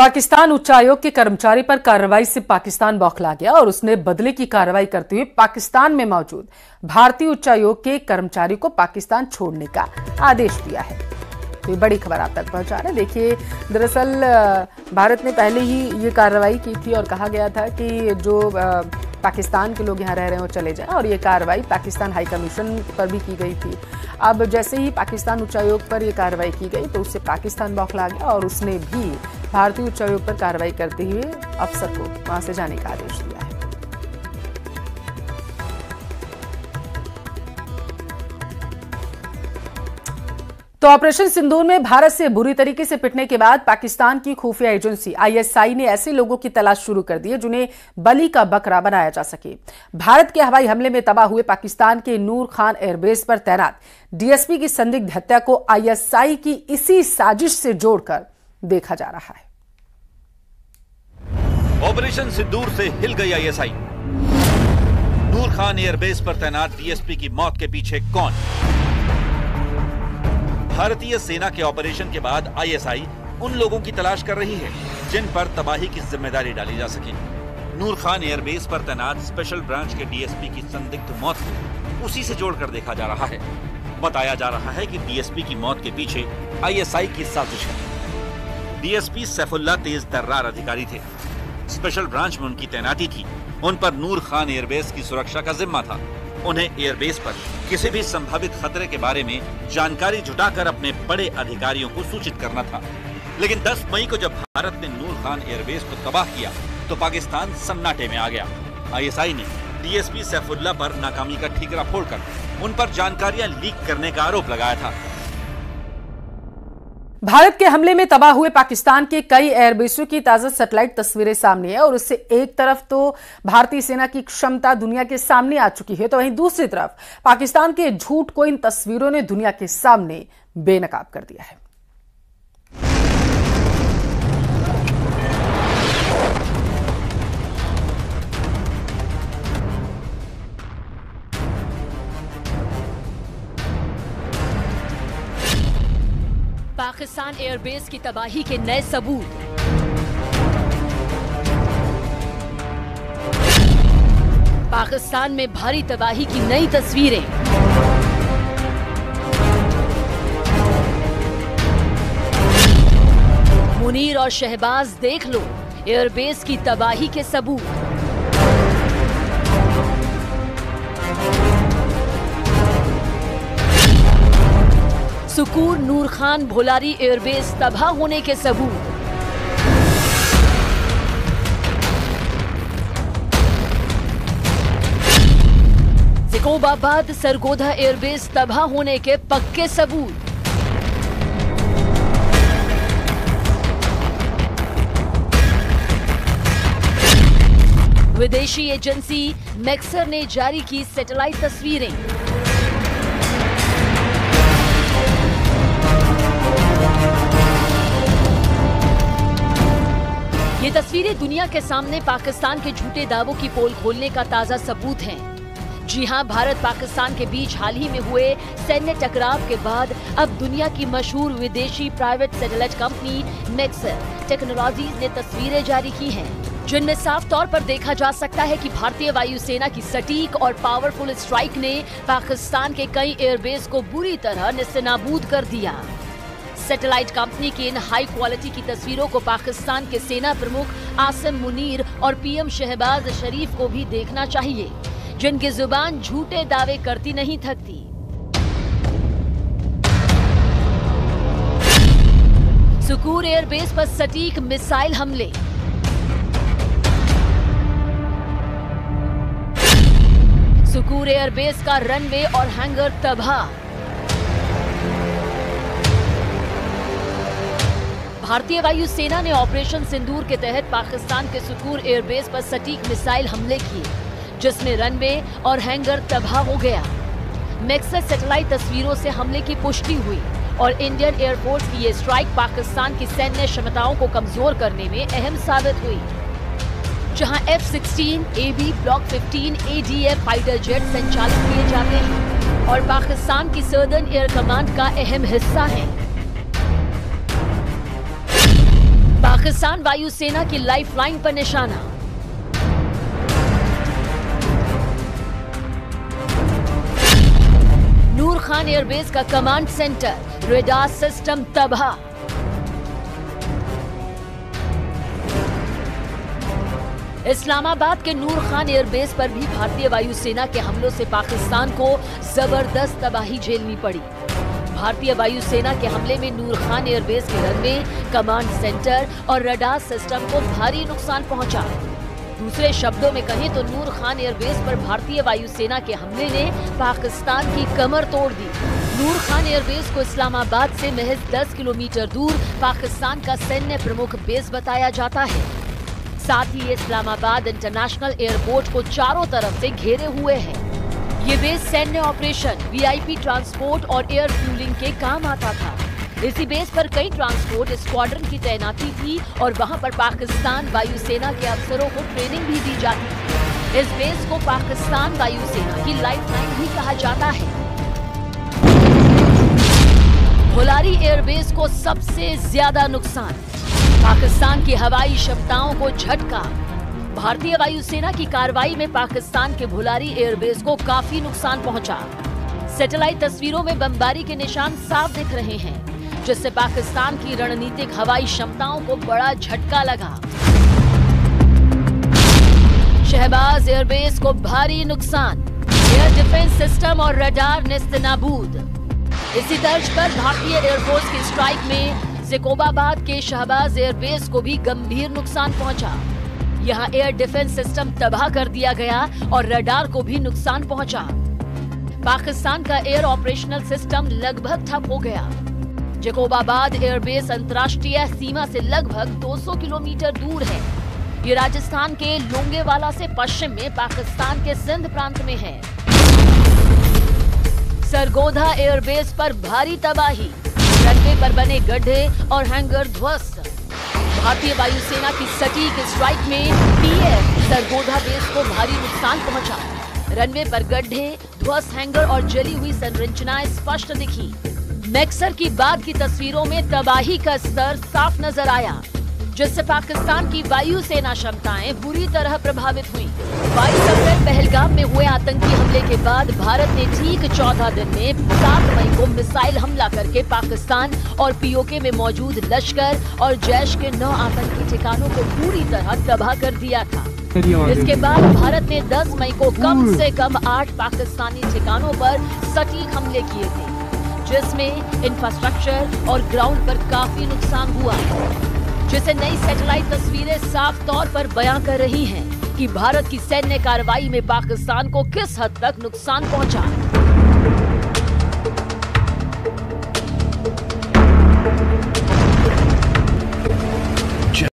पाकिस्तान उच्चायोग के कर्मचारी पर कार्रवाई से पाकिस्तान बौखला गया और उसने बदले की कार्रवाई करते हुए पाकिस्तान में मौजूद भारतीय उच्चायोग के कर्मचारी को पाकिस्तान छोड़ने का आदेश दिया है। तो ये बड़ी खबर आप तक पहुंचा रहे। देखिए, दरअसल भारत ने पहले ही ये कार्रवाई की थी और कहा गया था कि जो पाकिस्तान के लोग यहाँ रह रहे हैं वो चले जाएं, और ये कार्रवाई पाकिस्तान हाई कमीशन पर भी की गई थी। अब जैसे ही पाकिस्तान उच्चायोग पर ये कार्रवाई की गई तो उससे पाकिस्तान बौखला गया और उसने भी भारतीय उच्चायोग पर कार्रवाई करते हुए अफसर को वहां से जाने का आदेश दिया है। तो ऑपरेशन सिंदूर में भारत से बुरी तरीके से पिटने के बाद पाकिस्तान की खुफिया एजेंसी आईएसआई ने ऐसे लोगों की तलाश शुरू कर दी है जिन्हें बलि का बकरा बनाया जा सके। भारत के हवाई हमले में तबाह हुए पाकिस्तान के नूर खान एयरबेस पर तैनात डीएसपी की संदिग्ध हत्या को आईएसआई की इसी साजिश से जोड़कर देखा जा रहा है। ऑपरेशन सिंदूर से हिल गई आईएसआई। नूर खान एयरबेस पर तैनात डीएसपी की मौत के पीछे कौन? भारतीय सेना के ऑपरेशन के बाद आईएसआई उन लोगों की तलाश कर रही है जिन पर तबाही की जिम्मेदारी डाली जा सके। नूर खान एयरबेस पर तैनात स्पेशल ब्रांच के डीएसपी की संदिग्ध मौत को उसी से जोड़कर देखा जा रहा है। बताया जा रहा है कि डीएसपी की मौत के पीछे आईएसआई की साजिश है। डीएसपी सैफुल्लाह तेज तर्रार अधिकारी थे। स्पेशल ब्रांच में उनकी तैनाती थी। उन पर नूर खान एयरबेस की सुरक्षा का जिम्मा था। उन्हें एयरबेस पर किसी भी संभावित खतरे के बारे में जानकारी जुटाकर अपने बड़े अधिकारियों को सूचित करना था। लेकिन 10 मई को जब भारत ने नूर खान एयरबेस को तबाह किया तो पाकिस्तान सन्नाटे में आ गया। आईएसआई ने डीएसपी सैफुल्लाह पर नाकामी का ठीकरा फोड़कर उन पर जानकारियां लीक करने का आरोप लगाया था। भारत के हमले में तबाह हुए पाकिस्तान के कई एयरबेसों की ताजा सैटेलाइट तस्वीरें सामने है और उससे एक तरफ तो भारतीय सेना की क्षमता दुनिया के सामने आ चुकी है, तो वहीं दूसरी तरफ पाकिस्तान के झूठ को इन तस्वीरों ने दुनिया के सामने बेनकाब कर दिया है। पाकिस्तान एयरबेस की तबाही के नए सबूत। पाकिस्तान में भारी तबाही की नई तस्वीरें। मुनीर और शहबाज देख लो एयरबेस की तबाही के सबूत। सुकूर नूर खान भोलारी एयरबेस तबाह होने के सबूत। जिकोबाबाद सरगोधा एयरबेस तबाह होने के पक्के सबूत। विदेशी एजेंसी मैक्सर ने जारी की सैटेलाइट तस्वीरें। ये तस्वीरें दुनिया के सामने पाकिस्तान के झूठे दावों की पोल खोलने का ताजा सबूत हैं। जी हां, भारत पाकिस्तान के बीच हाल ही में हुए सैन्य टकराव के बाद अब दुनिया की मशहूर विदेशी private satellite company Maxar technologies ने तस्वीरें जारी की हैं, जिनमें साफ तौर पर देखा जा सकता है कि भारतीय वायुसेना की सटीक और पावरफुल स्ट्राइक ने पाकिस्तान के कई एयरबेस को बुरी तरह नेस्तनाबूद कर दिया। सैटेलाइट कंपनी की इन हाई क्वालिटी की तस्वीरों को पाकिस्तान के सेना प्रमुख आसिम मुनीर और पीएम शहबाज शरीफ को भी देखना चाहिए, जिनकी जुबान झूठे दावे करती नहीं थकती। सुकूर एयरबेस पर सटीक मिसाइल हमले। सुकूर एयरबेस का रनवे और हैंगर तबाह। भारतीय वायुसेना ने ऑपरेशन सिंदूर के तहत पाकिस्तान के सुकूर एयरबेस पर सटीक मिसाइल हमले किए, जिसमें रनवे और हैंगर तबाह हो गया। मैक्सर सैटेलाइट तस्वीरों से हमले की पुष्टि हुई और इंडियन एयरफोर्स की ये स्ट्राइक पाकिस्तान की सैन्य क्षमताओं को कमजोर करने में अहम साबित हुई। जहां F-16, AB, block 15, ADF fighter jet संचालित किए जाते हैं और पाकिस्तान की सदर्न एयर कमांड का अहम हिस्सा है। पाकिस्तान वायुसेना की लाइफलाइन पर निशाना। नूर खान एयरबेस का कमांड सेंटर, रेडार सिस्टम तबाह। इस्लामाबाद के नूर खान एयरबेस पर भी भारतीय वायुसेना के हमलों से पाकिस्तान को जबरदस्त तबाही झेलनी पड़ी। भारतीय वायुसेना के हमले में नूर खान एयरबेस के रनवे, कमांड सेंटर और रडार सिस्टम को भारी नुकसान पहुंचा। दूसरे शब्दों में कहें तो नूर खान एयरबेस पर भारतीय वायुसेना के हमले ने पाकिस्तान की कमर तोड़ दी। नूर खान एयरबेस को इस्लामाबाद से महज 10 किलोमीटर दूर पाकिस्तान का सैन्य प्रमुख बेस बताया जाता है। साथ ही इस्लामाबाद इंटरनेशनल एयरपोर्ट को चारों तरफ से घेरे हुए है। ये बेस सैन्य ऑपरेशन, वीआईपी ट्रांसपोर्ट और एयर फ्यूलिंग के काम आता था। इसी बेस पर कई ट्रांसपोर्ट स्क्वाड्रन की तैनाती थी और वहां पर पाकिस्तान वायुसेना के अफसरों को ट्रेनिंग भी दी जाती थी। इस बेस को पाकिस्तान वायुसेना की लाइफलाइन भी कहा जाता है। भोलारी एयरबेस को सबसे ज्यादा नुकसान, पाकिस्तान की हवाई क्षमताओं को झटका। भारतीय वायुसेना की कार्रवाई में पाकिस्तान के भोलारी एयरबेस को काफी नुकसान पहुंचा। सैटेलाइट तस्वीरों में बमबारी के निशान साफ दिख रहे हैं, जिससे पाकिस्तान की रणनीतिक हवाई क्षमताओं को बड़ा झटका लगा। शहबाज एयरबेस को भारी नुकसान, एयर डिफेंस सिस्टम और रडार नेस्तनाबूद। इसी तर्ज पर भारतीय एयरफोर्स की स्ट्राइक में ज़ैकोबाबाद के शहबाज एयरबेस को भी गंभीर नुकसान पहुंचा। यहां एयर डिफेंस सिस्टम तबाह कर दिया गया और रडार को भी नुकसान पहुंचा। पाकिस्तान का एयर ऑपरेशनल सिस्टम लगभग ठप हो गया। ज़ैकोबाबाद एयरबेस अंतर्राष्ट्रीय सीमा से लगभग 200 किलोमीटर दूर है। ये राजस्थान के लोंगेवाला से पश्चिम में पाकिस्तान के सिंध प्रांत में है। सरगोधा एयरबेस पर भारी तबाही, रनवे पर बने गड्ढे और हैंगर ध्वस्त। भारतीय वायुसेना की सटीक स्ट्राइक में पीएफ सरगोधा बेस को भारी नुकसान पहुंचा। रनवे पर गड्ढे, ध्वस्त हैंगर और जली हुई संरचनाएं स्पष्ट दिखी। मैक्सर की बाद की तस्वीरों में तबाही का स्तर साफ नजर आया, जिससे पाकिस्तान की वायुसेना क्षमताएं बुरी तरह प्रभावित हुई। 22 अप्रैल पहलगाम में हुए आतंकी हमले के बाद भारत ने ठीक 14 दिन में 7 मई को मिसाइल हमला करके पाकिस्तान और पीओके में मौजूद लश्कर और जैश के 9 आतंकी ठिकानों को पूरी तरह तबाह कर दिया था। इसके बाद भारत ने 10 मई को कम से कम 8 पाकिस्तानी ठिकानों पर सटीक हमले किए थे, जिसमें इंफ्रास्ट्रक्चर और ग्राउंड पर काफी नुकसान हुआ, जिसे नई सैटेलाइट तस्वीरें साफ तौर पर बयां कर रही हैं कि भारत की सैन्य कार्रवाई में पाकिस्तान को किस हद तक नुकसान पहुंचा।